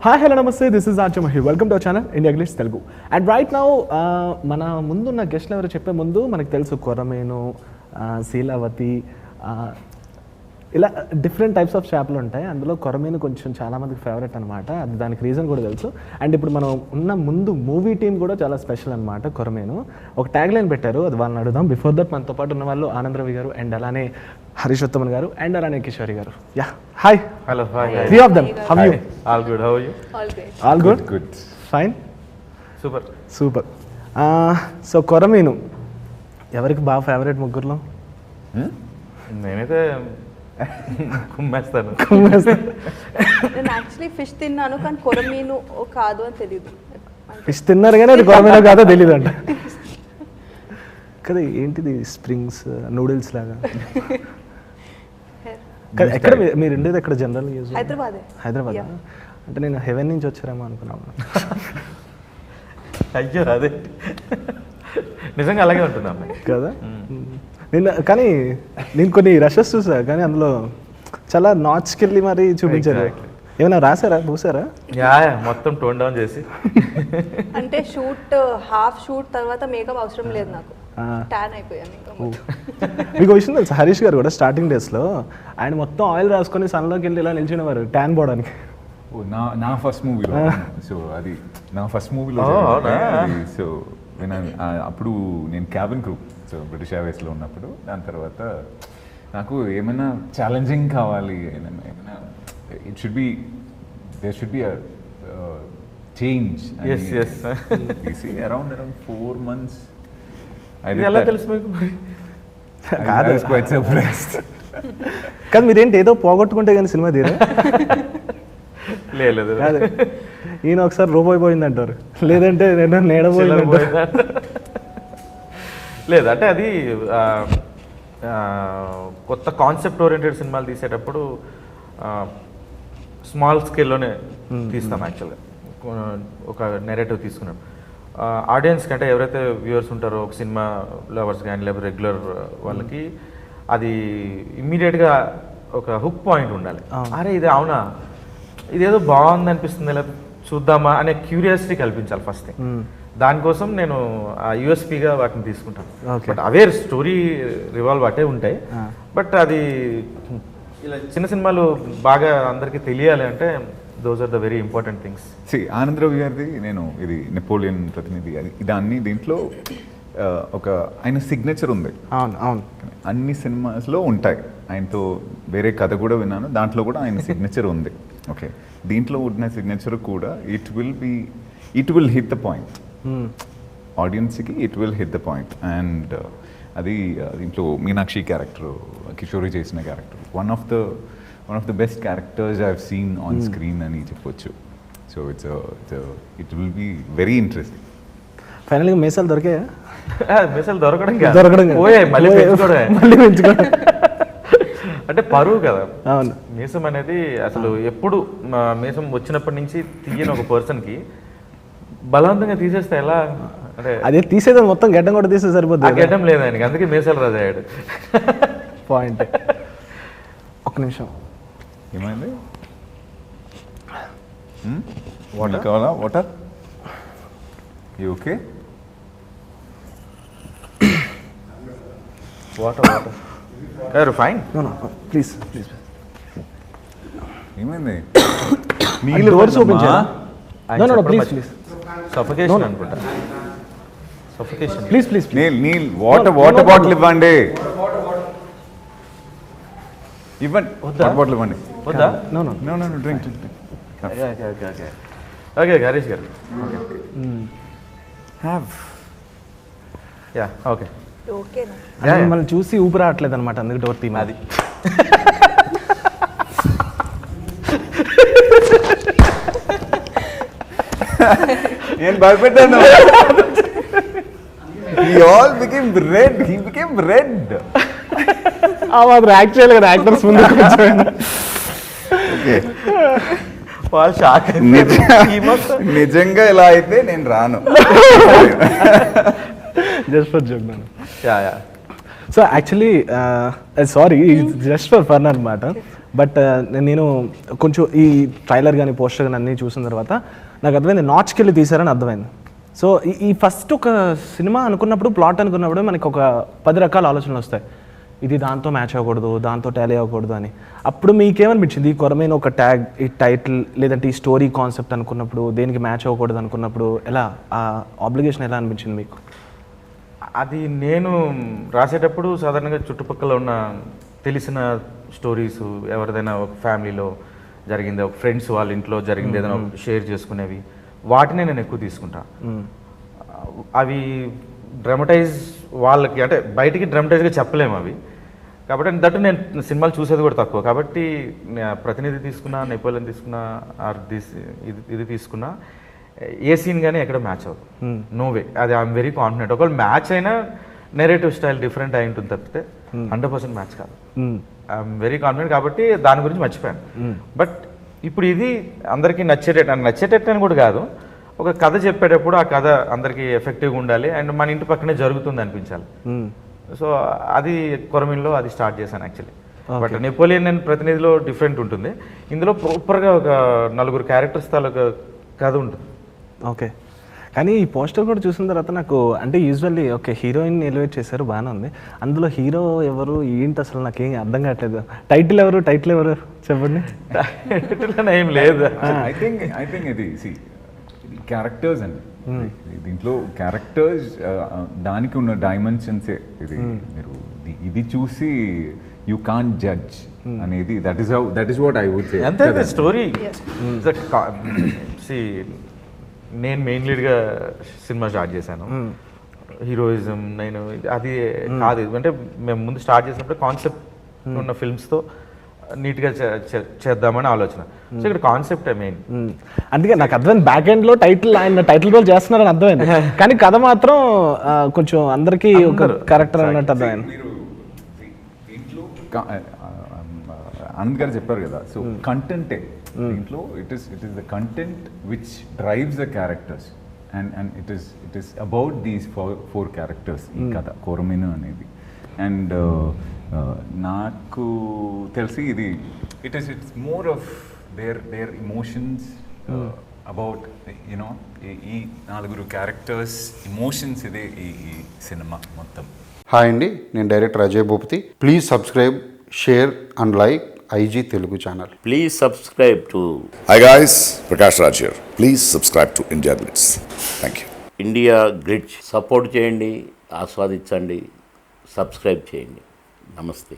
Hi, hello, namaste. This is Archam here. Welcome to our channel, IndiaGlitz Telugu. And right now, మన ముందున్న గెస్ట్లు ఎవరు చెప్పే ముందు మనకు తెలుసు కొరమేను, శీలావతి, ఇలా డిఫరెంట్ టైప్స్ ఆఫ్ చేపలు ఉంటాయి. అందులో కొరమేను కొంచెం చాలామందికి ఫేవరెట్ అనమాట. అది దానికి రీజన్ కూడా తెలుసు. అండ్ ఇప్పుడు మనం ఉన్న ముందు మూవీ టీం కూడా చాలా స్పెషల్ అనమాట. కొరమేను ఒక ట్యాగ్ లైన్ పెట్టారు, అది వాళ్ళని అడుగుదాం. బిఫోర్ దట్ మనతో పాటు ఉన్న వాళ్ళు ఆనంద్ రవి గారు అండ్ అలానే హరీష్ ఉత్తమన్ గారు అండ్ అలానే కిషోరి గారు. Yeah, hi. Hello, hi. Three of them. How are you? All good. How are you? All good. All good? Good. Fine? Super. Super. So కొరమీను ఎవరికి బాగా ఫేవరెట్ ముగ్గురులో? నేనైతే కుమ్మేస్తాను. నేను యాక్చువల్లీ ఫిష్ తిన్నాను కానీ కొరమీను కాదు అని తెలియదు. ఫిష్ తిన్నారు కానీ అది కొరమీను కాదో తెలియదు అంట కదా. ఏంటిది స్ప్రింగ్స్ నూడిల్స్ లాగా? ఎక్కడ మీరు ఉండేది ఎక్కడ జనరల్ యూజ్? హైదరాబాద్. అంటే నేను హెవెన్ నుంచి వచ్చారేమో అనుకున్నాను. అయ్యో అదే నిజంగా అలాగే ఉంటున్నా కదా. నిన్న కానీ నేను కొన్ని రషెస్ చూసా కానీ అందులో చాలా నాట్స్కి వెళ్ళి మరి చూపించారు. ఏమైనా రాసారా, పూసారా? యా మొత్తం టోన్ డౌన్ చేసి. అంటే షూట్ హాఫ్ షూట్ తర్వాత మేకప్ అవసరం లేదు నాకు, ట్యాన్ అయిపోయాను. మీకు విషయం తెలుసు, హరీష్ గారు కూడా స్టార్టింగ్ డేస్లో ఆయన మొత్తం ఆయిల్ రాసుకొని సన్లోకి వెళ్ళి ఇలా నిల్చునేవారు ట్యాన్ పోవడానికి. నా ఫస్ట్ మూవీలో. సో అది నా ఫస్ట్ మూవీలో. సో అప్పుడు నేను క్యాబిన్ క్రూ, సో బ్రిటిష్ ఎయిర్వేస్లో ఉన్నప్పుడు. దాని తర్వాత నాకు ఏమైనా ఛాలెంజింగ్ కావాలి, ఏమైనా it should be there should be a change. Around 4 months. ఎలా తెలుసు మీకు? కానీ మీరేంటి ఏదో పోగొట్టుకుంటే కానీ సినిమా తీరా? లేదు ఈయన ఒకసారి రూపాయి అంటారు, లేదంటే నేడపోయింది. లేదు అంటే అది కొత్త కాన్సెప్ట్ ఓరియంటెడ్ సినిమాలు తీసేటప్పుడు స్మాల్ స్కేల్లోనే తీస్తాం. యాక్చువల్గా ఒక నెరేటివ్ తీసుకున్నాం. ఆడియన్స్కి అంటే ఎవరైతే వ్యూవర్స్ ఉంటారో, ఒక సినిమా లవర్స్ కానీ లేకపోతే రెగ్యులర్ వాళ్ళకి అది ఇమ్మీడియట్గా ఒక హుక్ పాయింట్ ఉండాలి. అరే ఇది అవునా, ఇదేదో బాగుంది అనిపిస్తుంది, లేకపోతే చూద్దామా అనే క్యూరియాసిటీ కల్పించాలి ఫస్ట్ థింగ్. దానికోసం నేను ఆ యూఎస్పీగా వాటిని తీసుకుంటాను. బట్ అవే స్టోరీ రివాల్వ్ అటే ఉంటాయి. బట్ అది ఇలా చిన్న సినిమాలు బాగా అందరికీ తెలియాలి అంటే those are the very important things. Anand Ravi గారిది నేను ఇది నెపోలియన్ ప్రతినిధి, అది దాన్ని దీంట్లో ఒక ఆయన సిగ్నేచర్ ఉంది. అవును అవును, అన్ని సినిమాస్లో ఉంటాయి. ఆయనతో వేరే కథ కూడా విన్నాను, దాంట్లో కూడా ఆయన సిగ్నేచర్ ఉంది. ఓకే, దీంట్లో ఉన్న సిగ్నేచర్ కూడా it will hit the point. ఆడియన్స్కి it will hit the point. And అది దీంట్లో మీనాక్షి క్యారెక్టర్, కిషోరి చేసిన character one of the best characters I have seen on screen అని చెప్పొచ్చు. So it will be very interesting. ఫైనల్గా మీసాలు దొరికాయా? మీసాలు దొరకడం పోయాయి, మళ్ళీ పెంచుకోవడం అంటే పరువు కదా. అవును, మీసం అనేది అసలు ఎప్పుడు మీసం వచ్చినప్పటి నుంచి తీయని ఒక పర్సన్కి బలవంతంగా తీసేస్తే ఎలా? అంటే అదే తీసేది మొత్తం గడ్డం కూడా తీస్తే సరిపోతుంది. గడ్డం లేదు ఆయనకి, అందుకే మీసాలు రాజాడు. పాయింట్. ఒక్క నిమిషం, ఏమైంది? వాటర్ కావాలా? Water? You okay? Water fine. Please. ఏమైంది? నీళ్ళు డోర్స్ ఓపెన్ చేయాలా? ప్లీజ్. సఫకేషన్ అనుకుంటా. సఫకేషన్. ప్లీజ్. నీల్ వాటర్ బాటిల్ ఇవ్వండి. బాటిల్ ఇవ్వండి. వద్దా? No drink. ఓకే హరీష్ గారు. Yeah okay. మిమ్మల్ని చూసి ఊపి రావట్లేదు అనమాట, అందుకే డోర్ తీమాది. నేను భయపెట్టాను. He all became red. He became red. యాక్చువల్గా యాక్టర్స్ ముందు వాళ్ళు షాక్. నిజంగా ఇలా అయితే నేను రాను. Just for joke. Yeah so actually sorry, just for fun అనమాట. బట్ నేను కొంచెం ఈ ట్రైలర్ కానీ పోస్టర్ కానీ అన్నీ చూసిన తర్వాత నాకు అర్థమైంది నాట్స్కి వెళ్ళి తీశారని అర్థమైంది. సో ఈ ఫస్ట్ ఒక సినిమా అనుకున్నప్పుడు ప్లాట్ అనుకున్నప్పుడు మనకి ఒక 10 రకాల ఆలోచనలు వస్తాయి. ఇది దాంతో మ్యాచ్ అవ్వకూడదు, దాంతో టాలీ అవ్వకూడదు అని. అప్పుడు మీకేమనిపించింది ఈ కొరమైన ఒక ట్యాగ్, ఈ టైటిల్ లేదంటే ఈ స్టోరీ కాన్సెప్ట్ అనుకున్నప్పుడు దేనికి మ్యాచ్ అవ్వకూడదు అనుకున్నప్పుడు ఎలా ఆ ఆబ్లిగేషన్ ఎలా అనిపించింది మీకు? అది నేను రాసేటప్పుడు సాధారణంగా చుట్టుపక్కల ఉన్న తెలిసిన స్టోరీస్, ఎవరిదైనా ఒక ఫ్యామిలీలో జరిగింది, ఒక ఫ్రెండ్స్ వాళ్ళ ఇంట్లో జరిగింది ఏదైనా షేర్ చేసుకునేవి, వాటినే నేను ఎక్కువ తీసుకుంటా. అవి డ్రామటైజ్ వాళ్ళకి అంటే బయటికి డ్రామటైజ్గా చెప్పలేము అవి. కాబట్టి దట్టు నేను సినిమాలు చూసేది కూడా తక్కువ. కాబట్టి ప్రతినిధి తీసుకున్నా, నెపోలియన్ తీసుకున్నా, ఆర్ ఇది తీసుకున్నా ఏ సీన్ కానీ ఎక్కడ మ్యాచ్ అవ్వదు. No way. అది ఐఎమ్ వెరీ కాన్ఫిడెంట్. ఒకవేళ మ్యాచ్ అయినా నెరేటివ్ స్టైల్ డిఫరెంట్ అయి ఉంటుంది తప్పితే 100% మ్యాచ్ కాదు. I'm very confident. కాబట్టి దాని గురించి మర్చిపోయాను. బట్ ఇప్పుడు ఇది అందరికీ నచ్చేటట్టు అని కూడా కాదు, ఒక కథ చెప్పేటప్పుడు ఆ కథ అందరికీ ఎఫెక్టివ్గా ఉండాలి అండ్ మన ఇంటి పక్కనే జరుగుతుంది అనిపించాలి. సో అది కొరమీన్లో అది స్టార్ట్ చేశాను యాక్చువల్లీ. బట్ నెపోలియన్ అండ్ ప్రతినిధిలో డిఫరెంట్ ఉంటుంది. ఇందులో ప్రాపర్గా ఒక 4 క్యారెక్టర్స్ తాలూకా కథ ఉంటుంది. ఓకే. కానీ ఈ పోస్టర్ కూడా చూసిన తర్వాత నాకు అంటే యూజువల్లీ ఓకే హీరోయిన్ ఎలివేట్ చేశారు, బాగానే ఉంది. అందులో హీరో ఎవరు ఏంటి అసలు నాకేం అర్థం కావట్లేదు. టైటిల్ ఎవరు చెప్పండి. టైటిల్ ఏం లేదు. ఐ థింక్ ఇది క్యారెక్టర్స్ అండి. దీంట్లో క్యారెక్టర్స్ దానికి ఉన్న డైమెన్షన్సే ఇది. మీరు ఇది చూసి యూ కాంట్ జడ్జ్ అనేది that is what I would say. అంతే స్టోరీ. నేను మెయిన్ లీడ్గా సినిమా స్టార్ట్ చేశాను. హీరోయిజం నేను అది కాదు. అంటే మేము ముందు స్టార్ట్ చేసినప్పుడు కాన్సెప్ట్ ఉన్న ఫిల్మ్స్తో నీట్గా చేద్దామని ఆలోచన. సో ఇక్కడ కాన్సెప్టే మెయిన్. అందుకే నాకు అర్థమైంది బ్యాక్ ఎండ్ లో ఆయన టైటిల్ రోల్ చేస్తున్నారని అర్థమైంది. కానీ కథ మాత్రం కొంచెం అందరికీ ఒక క్యారెక్టర్ అన్నట్టు అర్థమైంది. ఆనంద్ గారు చెప్పారు కదా, సో కంటెంటే దీంట్లో it is the content which drives the characters and it is about these 4 characters ఈ కథ కొరమీను అనేది. అండ్ నాకు తెలిసి ఇది it's more of their emotions about you know ఈ 4 క్యారెక్టర్స్ ఇమోషన్స్ ఇదే ఈ సినిమా మొత్తం. హాయ్ అండి, నేను director Ajay Bhupathi. Please subscribe, share and like IG Telugu channel. Please subscribe to. Hi guys, Prakash Raj here. Please subscribe to IndiaGlitz. Thank you. IndiaGlitz support చేయండి, ఆస్వాదించండి, subscribe చేయండి. నమస్తే.